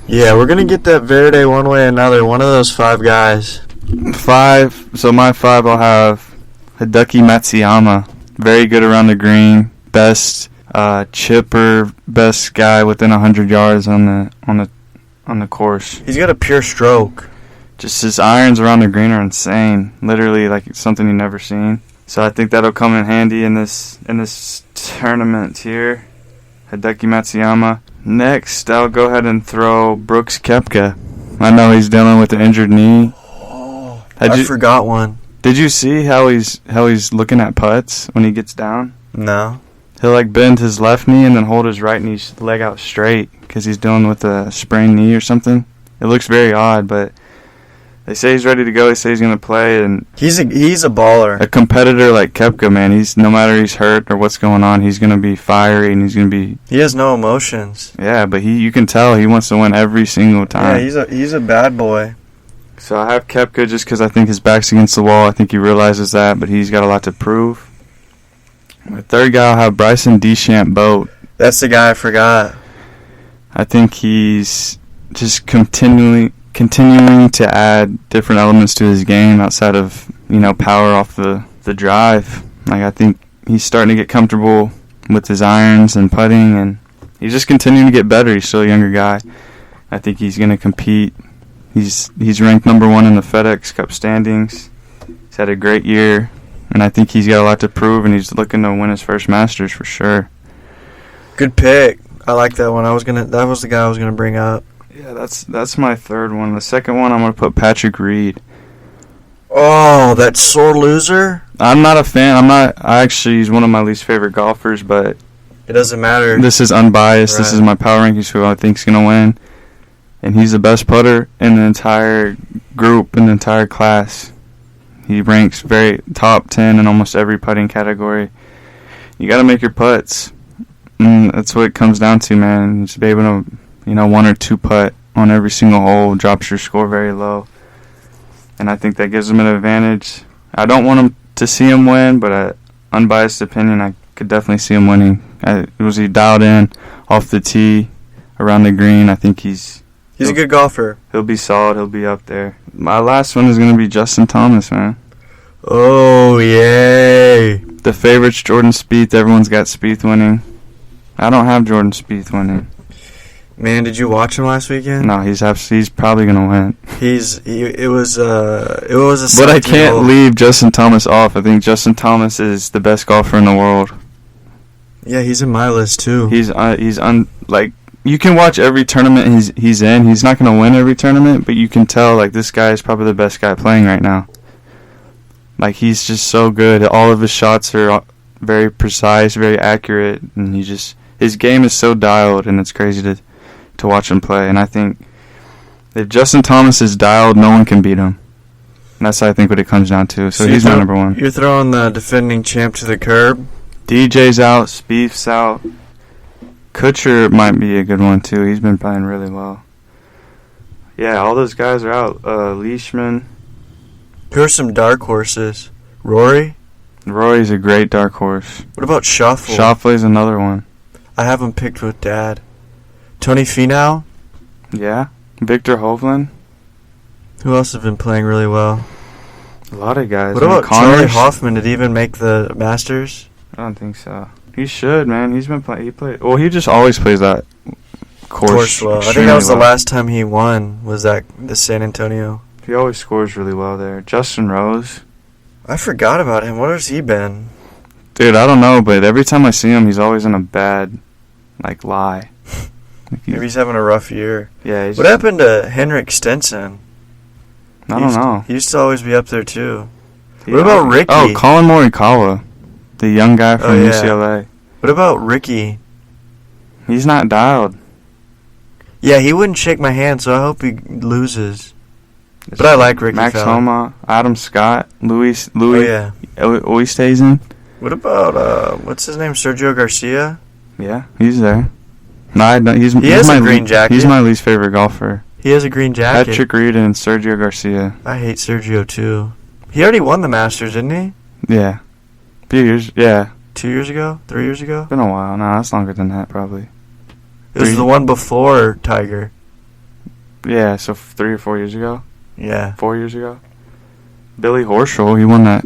Yeah, we're going to get that Verde one way or another. One of those 5 guys. 5. So my 5, I'll have Hideki Matsuyama. Very good around the green. Best chipper. Best guy within 100 yards on the course. He's got a pure stroke. Just his irons around the green are insane. Literally, like something you've never seen. So I think that'll come in handy in this tournament here. Hideki Matsuyama. Next, I'll go ahead and throw Brooks Koepka. I know he's dealing with an injured knee. I forgot one. Did you see how he's looking at putts when he gets down? No. He'll like bend his left knee and then hold his right knee leg out straight because he's dealing with a sprained knee or something. It looks very odd, but they say he's ready to go. They say he's going to play, and he's a baller. A competitor like Koepka, man, he's no matter he's hurt or what's going on, he's going to be fiery and he's going to be. He has no emotions. Yeah, but you can tell he wants to win every single time. Yeah, he's a bad boy. So I have Koepka just because I think his back's against the wall. I think he realizes that, but he's got a lot to prove. My third guy, I'll have Bryson DeChambeau. That's the guy I forgot. I think he's just continuing to add different elements to his game outside of, power off the drive. Like, I think he's starting to get comfortable with his irons and putting, and he's just continuing to get better. He's still a younger guy. I think he's going to compete. He's ranked number 1 in the FedEx Cup standings. He's had a great year, and I think he's got a lot to prove, and he's looking to win his first Masters for sure. Good pick. I like that one. That was the guy I was gonna bring up. Yeah, that's my third one. The second one, I'm going to put Patrick Reed. Oh, that sore loser? I'm not a fan. He's one of my least favorite golfers, but it doesn't matter. This is unbiased. Right. This is my power rankings, who I think's going to win. And he's the best putter in the entire group, in the entire class. He ranks very top 10 in almost every putting category. You got to make your putts. And that's what it comes down to, man. Just be able to, 1 or 2 putt on every single hole drops your score very low. And I think that gives him an advantage. I don't want him to see him win, but unbiased opinion, I could definitely see him winning. Was he dialed in off the tee around the green? I think he's a good golfer. He'll be solid. He'll be up there. My last one is going to be Justin Thomas, man. Oh, yay. The favorite's Jordan Spieth. Everyone's got Spieth winning. I don't have Jordan Spieth winning. Man, did you watch him last weekend? No, he's probably going to win. It was a But I can't leave Justin Thomas off. I think Justin Thomas is the best golfer in the world. Yeah, he's in my list too. You can watch every tournament he's in. He's not going to win every tournament, but you can tell like this guy is probably the best guy playing right now. Like, he's just so good. All of his shots are very precise, very accurate, and his game is so dialed, and it's crazy to watch him play. And I think if Justin Thomas is dialed, no one can beat him. And that's, I think, what it comes down to. So he's my number 1. You're throwing the defending champ to the curb? DJ's out. Spieth's out. Kutcher might be a good one, too. He's been playing really well. Yeah, all those guys are out. Leishman. Who are some dark horses? Rory? Rory's a great dark horse. What about Shuffle? Schauffele's another one. I have him picked with Dad. Tony Finau? Yeah. Victor Hovland. Who else have been playing really well? A lot of guys. What about Charlie Hoffman? Did he even make the Masters? I don't think so. He should, man. He's been playing. He just always plays that course well. I think that was the last time he won. Was that the San Antonio? He always scores really well there. Justin Rose. I forgot about him. Where has he been? Dude, I don't know, but every time I see him, he's always in a bad, lie. Maybe he's having a rough year. Yeah. What happened to Henrik Stenson? I don't know. He used to always be up there, too. What about Ricky? Oh, Colin Morikawa, the young guy from UCLA. What about Ricky? He's not dialed. Yeah, he wouldn't shake my hand, so I hope he loses. But I like Ricky Max Fowler. Homa, Adam Scott, Louis Oh, yeah. Oosthuizen. What about, what's his name, Sergio Garcia? Yeah, he's there. No, he's has my a green jacket. He's my least favorite golfer. He has a green jacket. Patrick Reed and Sergio Garcia. I hate Sergio, too. He already won the Masters, didn't he? Yeah. Few years, yeah. 2 years ago? 3 years ago? Been a while. No, that's longer than that, probably. It was the one before Tiger. Yeah, so 3 or 4 years ago. Yeah. 4 years ago. Billy Horschel, he won that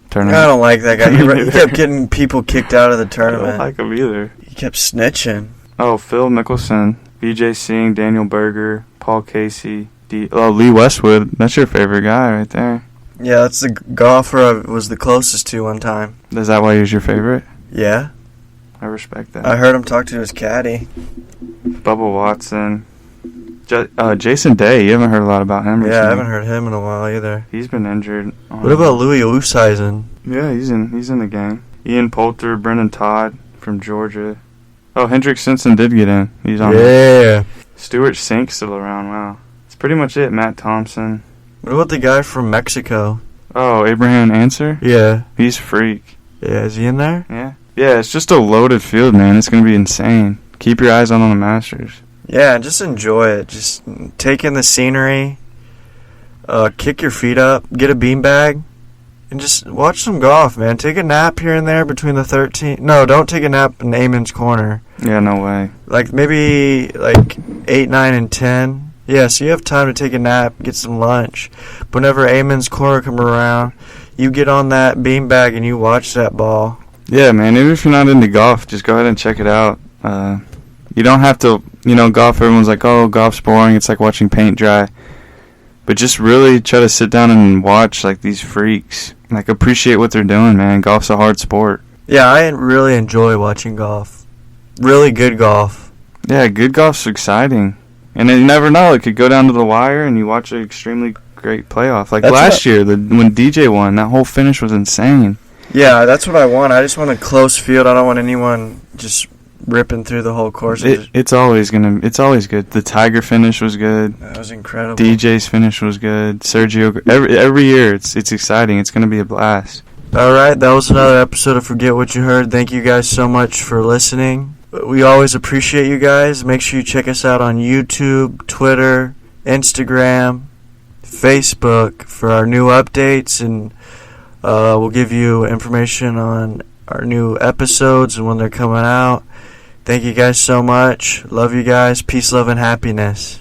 tournament. I don't like that guy. He kept getting people kicked out of the I tournament. don't like him either. He kept snitching. Oh, Phil Mickelson, BJ Singh, Daniel Berger, Paul Casey, Lee Westwood. That's your favorite guy right there. Yeah, that's the golfer I was the closest to one time. Is that why he was your favorite? Yeah. I respect that. I heard him talk to his caddy. Bubba Watson. Jason Day, you haven't heard a lot about him recently. Yeah, I haven't heard him in a while either. He's been injured. What about Louis Oosthuizen? Yeah, he's in the game. Ian Poulter, Brendan Todd from Georgia. Oh, Hendrick Simpson did get in. He's on. Yeah. Stuart Sink's still around. Wow. That's pretty much it. Matt Thompson. What about the guy from Mexico? Oh, Abraham Answer? Yeah. He's a freak. Yeah, is he in there? Yeah. Yeah, it's just a loaded field, man. It's going to be insane. Keep your eyes on the Masters. Yeah, just enjoy it. Just take in the scenery. Kick your feet up. Get a beanbag. And just watch some golf, man. Take a nap here and there between the 13. No, don't take a nap in Eamon's corner. Yeah, no way. Like maybe 8, 9, and 10. Yeah, so you have time to take a nap, get some lunch. Whenever Eamon's corner come around, you get on that beanbag and you watch that ball. Yeah, man. Even if you're not into golf, just go ahead and check it out. You don't have to, golf. Everyone's like, oh, golf's boring. It's like watching paint dry. But just really try to sit down and watch, these freaks. Appreciate what they're doing, man. Golf's a hard sport. Yeah, I really enjoy watching golf. Really good golf. Yeah, good golf's exciting. And you never know. It could go down to the wire and you watch an extremely great playoff. Last year, when DJ won, that whole finish was insane. Yeah, that's what I want. I just want a close field. I don't want anyone just ripping through the whole course. It's always good. The Tiger finish was good. That was incredible. DJ's finish was good. Sergio, every year it's exciting. It's going to be a blast. All right, that was another episode of Forget What You Heard. Thank you guys so much for listening. We always appreciate you guys. Make sure you check us out on YouTube, Twitter, Instagram, Facebook for our new updates, and we'll give you information on our new episodes and when they're coming out. Thank you guys so much. Love you guys. Peace, love, and happiness.